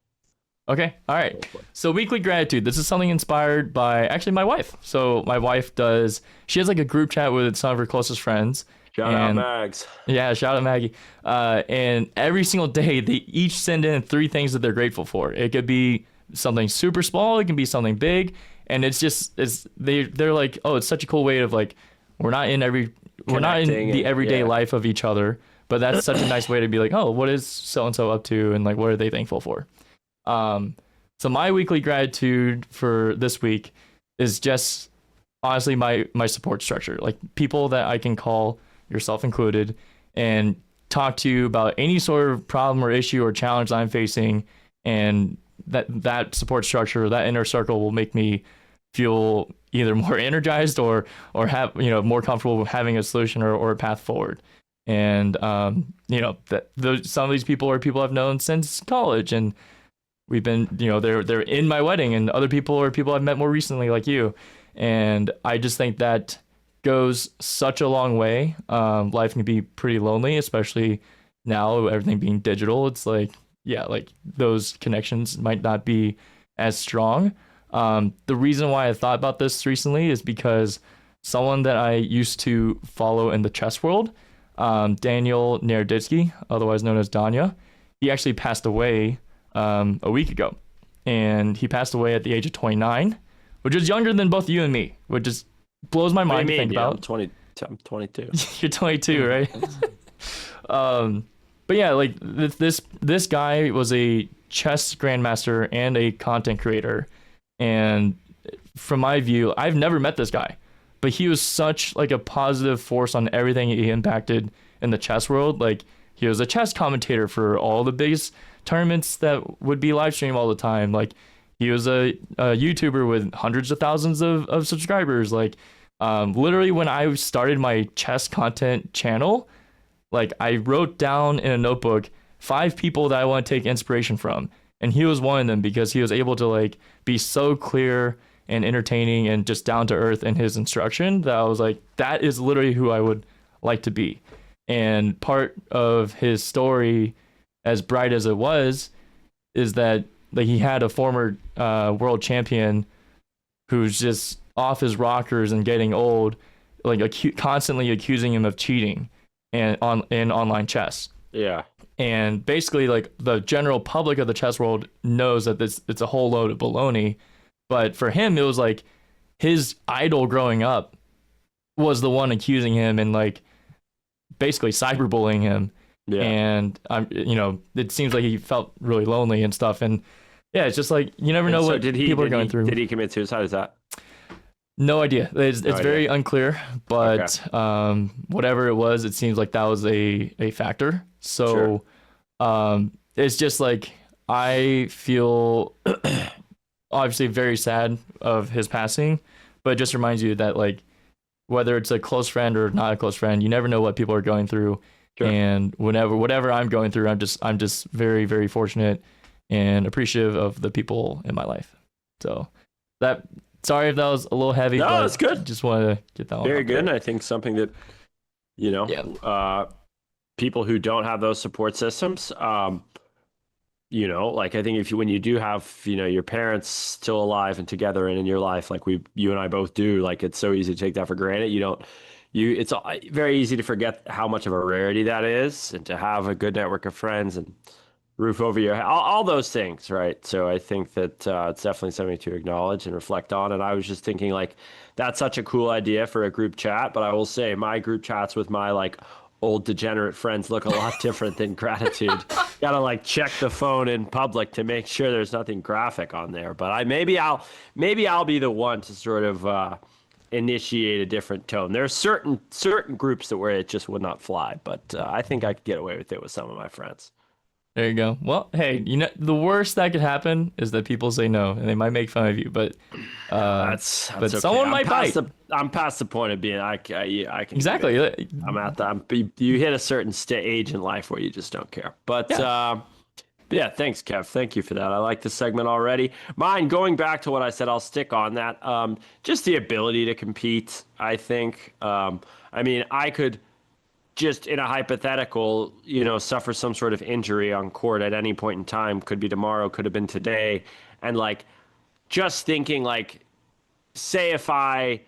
Okay. All right. So weekly gratitude. This is something inspired by actually my wife. So my wife she has like a group chat with some of her closest friends. Shout out Mags. Yeah, shout out Maggie. And every single day, they each send in 3 things that they're grateful for. It could be something super small. It can be something big. And they're like, oh, it's such a cool way of like, we're not in the everyday life of each other, but that's such a nice way to be like, oh, what is so-and-so up to? And like, what are they thankful for? So my weekly gratitude for this week is just honestly my support structure, like people that I can call, yourself included, and talk to you about any sort of problem or issue or challenge I'm facing, and that support structure, that inner circle, will make me feel either more energized or have more comfortable with having a solution or a path forward. And some of these people are people I've known since college, and we've been they're in my wedding, and other people are people I've met more recently, like you. And I just think that goes such a long way. Life can be pretty lonely, especially now, everything being digital. It's like, like those connections might not be as strong. The reason why I thought about this recently is because someone that I used to follow in the chess world, Daniel Naroditsky, otherwise known as Danya, he actually passed away a week ago. And he passed away at the age of 29, which is younger than both you and me, which just blows my mind to think about. I'm 22. You're 22, right? But yeah, like this guy was a chess grandmaster and a content creator. And from my view, I've never met this guy, but he was such like a positive force on everything he impacted in the chess world. Like, he was a chess commentator for all the biggest tournaments that would be live streamed all the time. Like, he was a YouTuber with hundreds of thousands of subscribers. Like, literally when I started my chess content channel, like, I wrote down in a notebook 5 people that I want to take inspiration from. And he was one of them, because he was able to like be so clear and entertaining and just down to earth in his instruction that I was like, that is literally who I would like to be. And part of his story, as bright as it was, is that like he had a former world champion who's just off his rockers and getting old, like constantly accusing him of cheating in online chess. Yeah. And basically, like, the general public of the chess world knows that it's a whole load of baloney. But for him, it was like his idol growing up was the one accusing him and like basically cyberbullying him. Yeah. And it seems like he felt really lonely and stuff. And yeah, it's just like, you never know what people are going through. Did he commit suicide? Is that? No idea. It's very unclear, but okay. Whatever it was, it seems like that was a factor. So sure. It's just like, I feel obviously very sad of his passing, but it just reminds you that like, whether it's a close friend or not a close friend, you never know what people are going through. Sure. And whatever I'm going through, I'm just very, very fortunate and appreciative of the people in my life. So sorry if that was a little heavy. No, but it's good. Just wanted to get that one. Very good. And I think something that, people who don't have those support systems, like I think when you do have, your parents still alive and together and in your life, like you and I both do, like it's so easy to take that for granted. It's very easy to forget how much of a rarity that is, and to have a good network of friends and roof over your head, all those things, right? So I think that it's definitely something to acknowledge and reflect on. And I was just thinking, like, that's such a cool idea for a group chat. But I will say, my group chats with my like old degenerate friends look a lot different than gratitude. Gotta like check the phone in public to make sure there's nothing graphic on there. But maybe I'll be the one to sort of initiate a different tone. There are certain groups where it just would not fly, but I think I could get away with it with some of my friends. There you go. Well, hey, the worst that could happen is that people say no, and they might make fun of you, but that's but okay. someone might bite. I'm past the point of being I can exactly. I'm at that. You hit a certain age in life where you just don't care. But yeah, thanks, Kev. Thank you for that. I like this segment already. Mine, going back to what I said, I'll stick on that. Just the ability to compete, I think. I mean, I could just in a hypothetical, suffer some sort of injury on court at any point in time. Could be tomorrow, could have been today. And like, just thinking like, say if I,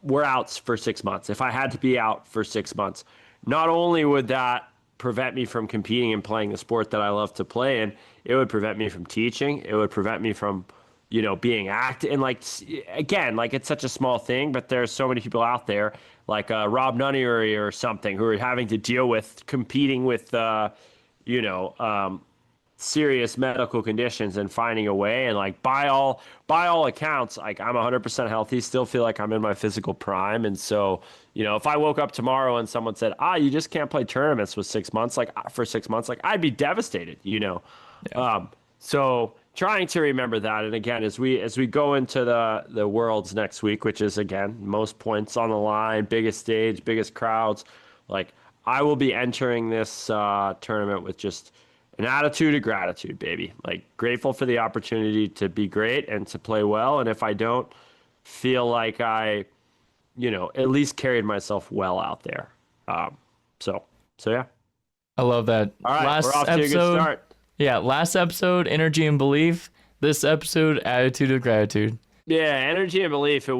were out for 6 months, if I had to be out for 6 months, not only would that prevent me from competing and playing the sport that I love to play in, it would prevent me from teaching. It would prevent me from, being active. And like, again, like it's such a small thing, but there's so many people out there like Rob Nunnery or something who are having to deal with competing with, serious medical conditions and finding a way. And like by all accounts, like I'm 100% healthy, still feel like I'm in my physical prime. And so, if I woke up tomorrow and someone said, you just can't play tournaments for 6 months, like I'd be devastated, Yeah. So trying to remember that. And again, as we go into the Worlds next week, which is again, most points on the line, biggest stage, biggest crowds, like I will be entering this tournament with just an attitude of gratitude, baby. Like grateful for the opportunity to be great and to play well. And if I don't, feel like I, at least carried myself well out there. So yeah. I love that. All right, we're off to a good start. Yeah, last episode, energy and belief. This episode, attitude of gratitude. Yeah, energy and belief. I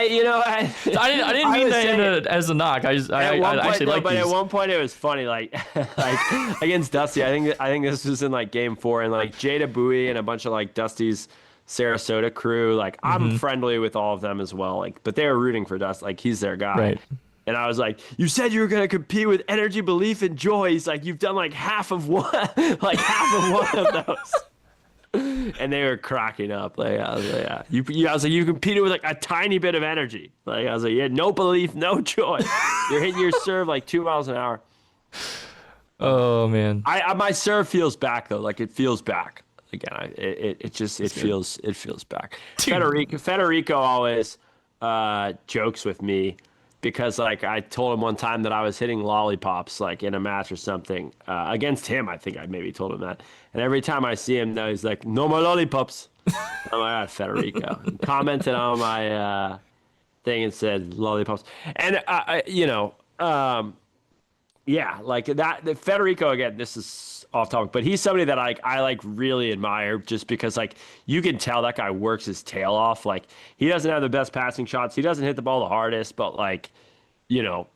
didn't mean that as a knock. I actually like these. At one point it was funny, like against Dusty. I think this was in like game 4, and like Jada Bowie and a bunch of like Dusty's Sarasota crew. Like I'm friendly with all of them as well. Like, but they were rooting for Dusty. Like he's their guy. Right. And I was like, you said you were going to compete with energy, belief, and joy. He's like, you've done like half of one of those. And they were cracking up. Like, I was like, yeah. I was like, you competed with like a tiny bit of energy. Like, I was like, yeah, no belief, no joy. You're hitting your serve like 2 miles an hour. Oh man. My serve feels back though. Like it feels back. Again, it feels back. Federico always jokes with me. Because like I told him one time that I was hitting lollipops like in a match or something against him. I think I maybe told him that. And every time I see him now, he's like, "No more lollipops." Oh my God, Federico commented on my thing and said lollipops. And yeah, like that. The Federico again. This is off topic, but he's somebody that I like really admire just because like you can tell that guy works his tail off. Like he doesn't have the best passing shots. He doesn't hit the ball the hardest, but like,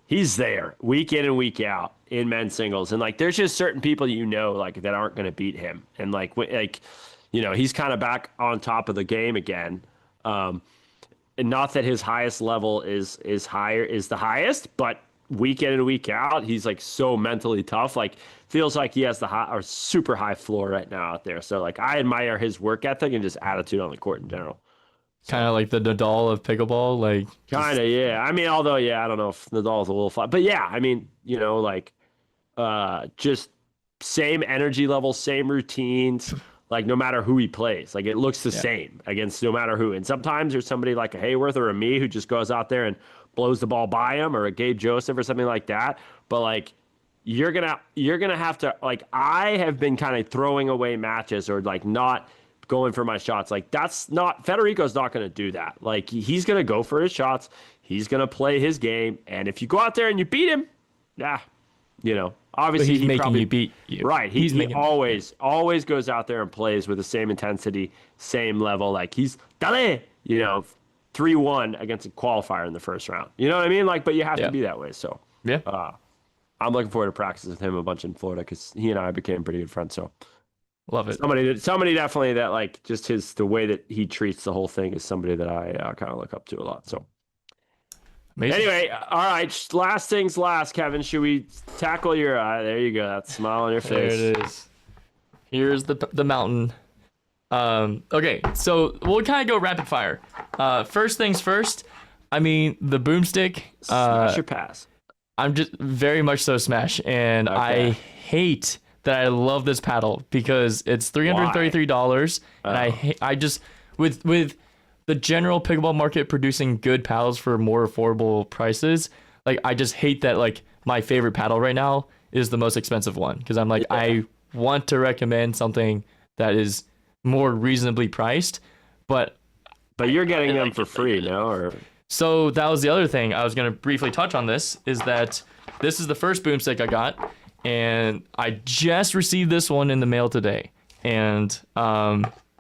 he's there week in and week out in men's singles. And like, there's just certain people, like that aren't going to beat him. And like, he's kind of back on top of the game again. And not that his highest level is the highest, but week in and week out, he's like so mentally tough. Like feels like he has the super high floor right now out there. So like I admire his work ethic and just attitude on the court in general. Kind of like the Nadal of pickleball, like. Kind of, yeah. I mean, although, yeah, I don't know if Nadal's a little fun, but yeah, I mean, just same energy level, same routines. Like no matter who he plays, like it looks the same against no matter who. And sometimes there's somebody like a Hayworth or a me who just goes out there and blows the ball by him, or a Gabe Joseph or something like that. But like you're gonna have to, like, I have been kind of throwing away matches or like not going for my shots. Like Federico's not gonna do that. Like he's gonna go for his shots. He's gonna play his game. And if you go out there and you beat him, you know, But obviously he's he making probably you beat you. right. He's He making always goes out there and plays with the same intensity, same level. Like he's dale, you know, 3-1 against a qualifier in the first round. You know what I mean? Like, but you have yeah to be that way. So yeah. I'm looking forward to practicing with him a bunch in Florida because he and I became pretty good friends. So Love it. somebody definitely that like just the way that he treats the whole thing is somebody that I kind of look up to a lot. So. Amazing. Anyway, all right. Last things last, Kevin. Should we tackle your? There you go. That smile on your face. There it is. Here's the mountain. Okay, so we'll kind of go rapid fire. First things first. I mean, the boomstick. Smash your pass. I'm just very much so smash, and Okay. I hate that I love this paddle because it's $333, and I just with the general pickleball market producing good paddles for more affordable prices. Like I just hate that like my favorite paddle right now is the most expensive one because I'm like I want to recommend something that is more reasonably priced, but you're getting them for free, no? Or so that was the other thing I was going to briefly touch on. This is that this is the first boomstick I got, and I just received this one in the mail today. And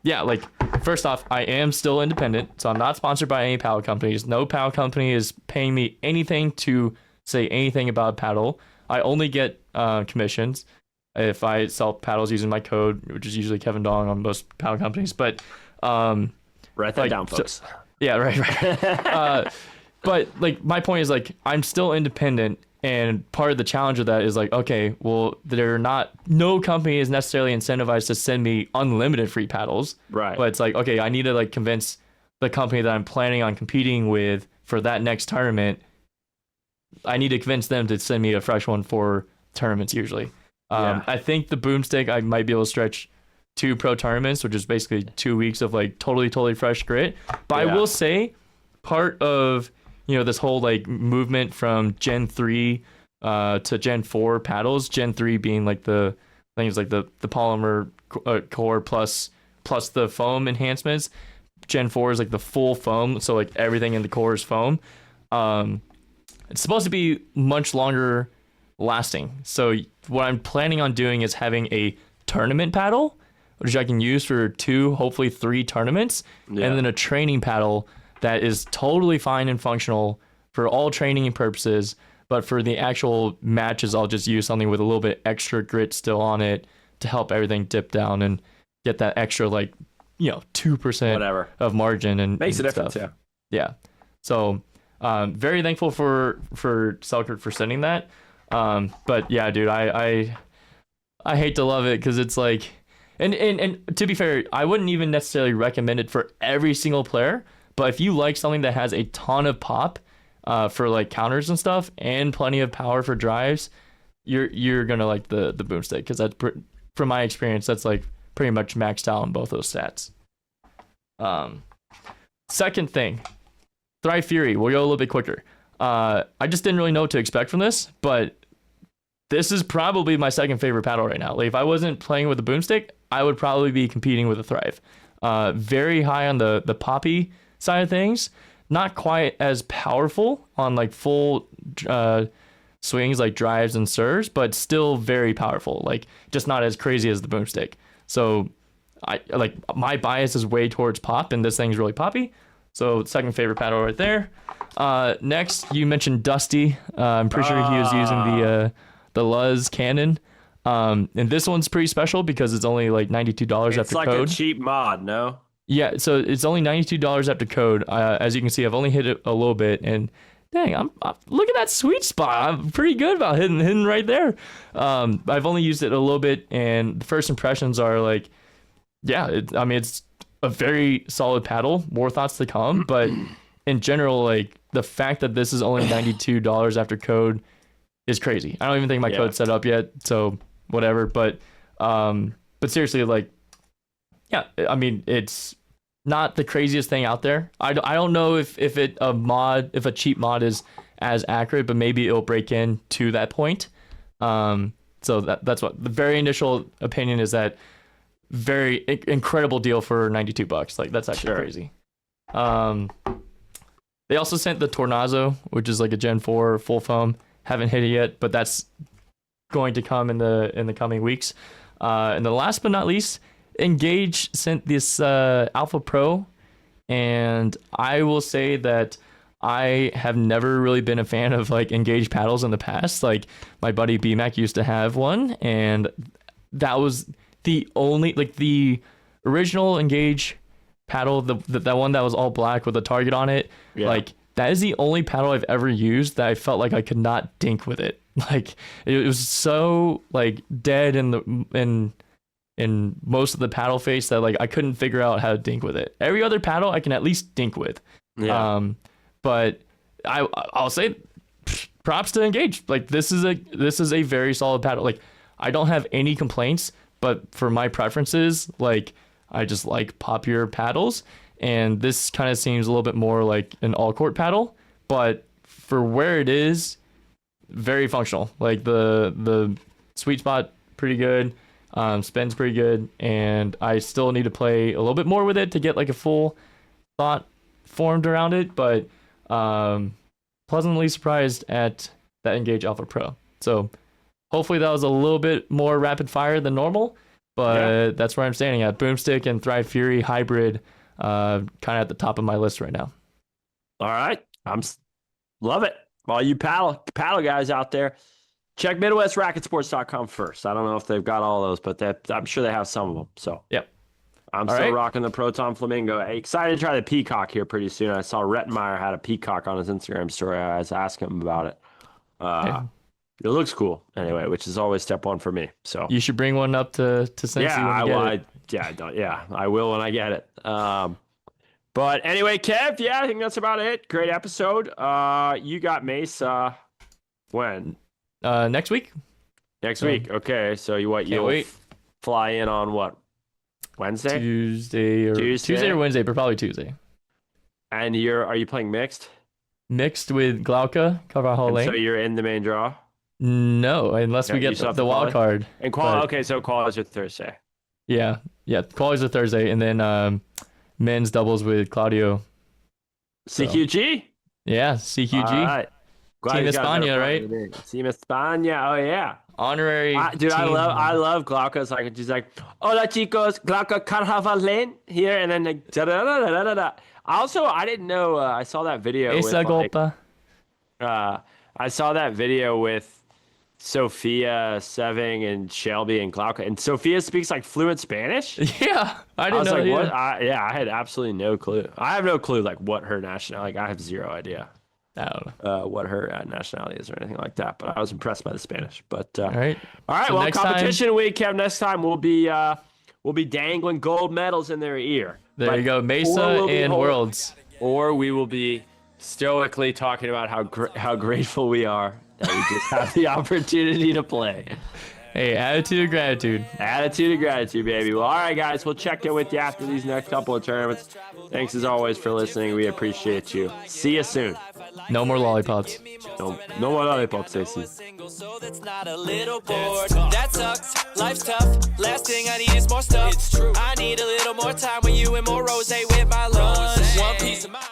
yeah, like first off, I am still independent, so I'm not sponsored by any paddle companies. No paddle company is paying me anything to say anything about paddle. I only get commissions if I sell paddles using my code, which is usually Kevin Dong on most paddle companies. But write that like, down, folks. So, yeah, right. But like my point is like I'm still independent, and part of the challenge of that is like, okay, well, no company is necessarily incentivized to send me unlimited free paddles. Right. But it's like, okay, I need to like convince the company that I'm planning on competing with for that next tournament. I need to convince them to send me a fresh one for tournaments usually. I think the boomstick I might be able to stretch 2 pro tournaments, which is basically 2 weeks of like totally fresh grit. But I will say part of, you know, this whole like movement from Gen 3 to Gen 4 paddles, Gen 3 being like the things like the polymer core plus the foam enhancements. Gen 4 is like the full foam, so like everything in the core is foam. It's supposed to be much longer lasting. So what I'm planning on doing is having a tournament paddle, which I can use for 2, hopefully 3 tournaments, and then a training paddle that is totally fine and functional for all training purposes. But for the actual matches, I'll just use something with a little bit extra grit still on it to help everything dip down and get that extra, like, you know, 2% of margin and makes a difference. Stuff. Yeah. So very thankful for Selkirk for sending that. But yeah, dude, I hate to love it because it's like, and to be fair, I wouldn't even necessarily recommend it for every single player. But if you like something that has a ton of pop for like counters and stuff, and plenty of power for drives, you're gonna like the boomstick because that's from my experience, that's like pretty much maxed out on both those stats. Second thing, Thrive Fury. We'll go a little bit quicker. I just didn't really know what to expect from this, but this is probably my second favorite paddle right now. Like if I wasn't playing with a boomstick, I would probably be competing with a Thrive. Very high on the poppy side of things, not quite as powerful on like full swings like drives and serves, but still very powerful. Like just not as crazy as the boomstick. So I like my bias is way towards pop, and this thing's really poppy. So second favorite paddle right there. Next, you mentioned Dusty. I'm pretty sure he was using the Luz Cannon. And this one's pretty special because it's only like $92 after code. It's like a cheap mod, no? Yeah, so it's only $92 after code. As you can see, I've only hit it a little bit, and dang, I'm look at that sweet spot. I'm pretty good about hitting right there. I've only used it a little bit, and the first impressions are like, yeah, it's a very solid paddle. More thoughts to come, but in general, like the fact that this is only $92 after code is crazy. I don't even think my code's set up yet, so whatever. But seriously, like, yeah, I mean, it's not the craziest thing out there. I don't know if a cheap mod is as accurate, but maybe it'll break in to that point. So that's what the very initial opinion is, that very incredible deal for $92. Like that's actually crazy. They also sent the Tornazo, which is like a Gen 4 full foam. Haven't hit it yet, but that's going to come in the coming weeks. And the last but not least, Engage sent this Alpha Pro, and I will say that I have never really been a fan of like Engage paddles in the past. Like my buddy BMAC used to have one, and that was the only, like the original Engage paddle, that one that was all black with a target on it. Yeah. Like that is the only paddle I've ever used that I felt like I could not dink with it. Like it was so like dead in most of the paddle face that like I couldn't figure out how to dink with it. Every other paddle I can at least dink with. Yeah. But I'll say props to Engage. Like this is a very solid paddle. Like I don't have any complaints, but for my preferences, like I just like poppier paddles, and this kind of seems a little bit more like an all court paddle, but for where it is, very functional. Like the sweet spot pretty good, spin's pretty good, and I still need to play a little bit more with it to get like a full thought formed around it, but pleasantly surprised at that Engage Alpha Pro. So hopefully that was a little bit more rapid fire than normal, but that's where I'm standing at. Boomstick and Thrive Fury hybrid, kind of at the top of my list right now. All right. Love it. All you paddle guys out there, check MidwestRacketSports.com first. I don't know if they've got all those, but I'm sure they have some of them. So yep. I'm still rocking the Proton Flamingo. Excited to try the Peacock here pretty soon. I saw Rettenmeyer had a Peacock on his Instagram story. I was asking him about it. It looks cool anyway, which is always step one for me. So you should bring one up to Cincy when you get it. I will when I get it. But anyway, Kev, I think that's about it. Great episode. You got Mace when? Next week. Next week. Okay. So you'll fly in on what? Wednesday? Tuesday or Wednesday, but probably Tuesday. And are you playing mixed? Mixed with Glauca, Carvajal Lane. So you're in the main draw? No, unless we get the wild card. And okay, so qualies are Thursday. Yeah, qualies are Thursday, and then men's doubles with Claudio. CQG? Yeah, CQG. All right. Team España, right? Team España. Oh yeah. Honorary. Dude, team. I love Glauca. It's like she's like, "Hola chicos, Glauca Carvajal Lane here," and then like, da-da-da-da-da-da. Also, I didn't know. I saw that video. Esa golpa. I saw that video with Sophia Seving and Shelby and Glauca, and Sophia speaks like fluent Spanish. Yeah, I didn't know. Like, that what? I had absolutely no clue. I have no clue like what her nationality. Like I have zero idea. I don't know what her nationality is or anything like that. But I was impressed by the Spanish. But all right. So well, competition week, Kev. Next time we'll be dangling gold medals in their ear. There you go, Mesa and Worlds. Or we will be stoically talking about how grateful we are that we just have the opportunity to play. Hey, attitude of gratitude. Attitude of gratitude, baby. Well, all right, guys. We'll check in with you after these next couple of tournaments. Thanks, as always, for listening. We appreciate you. See you soon. No more lollipops. No more lollipops, Stacey. So that's not a little bored. That sucks. Life's tough. Last thing I need is more stuff. It's true. I need a little more time with you and more rose with my lunch. One piece of mind.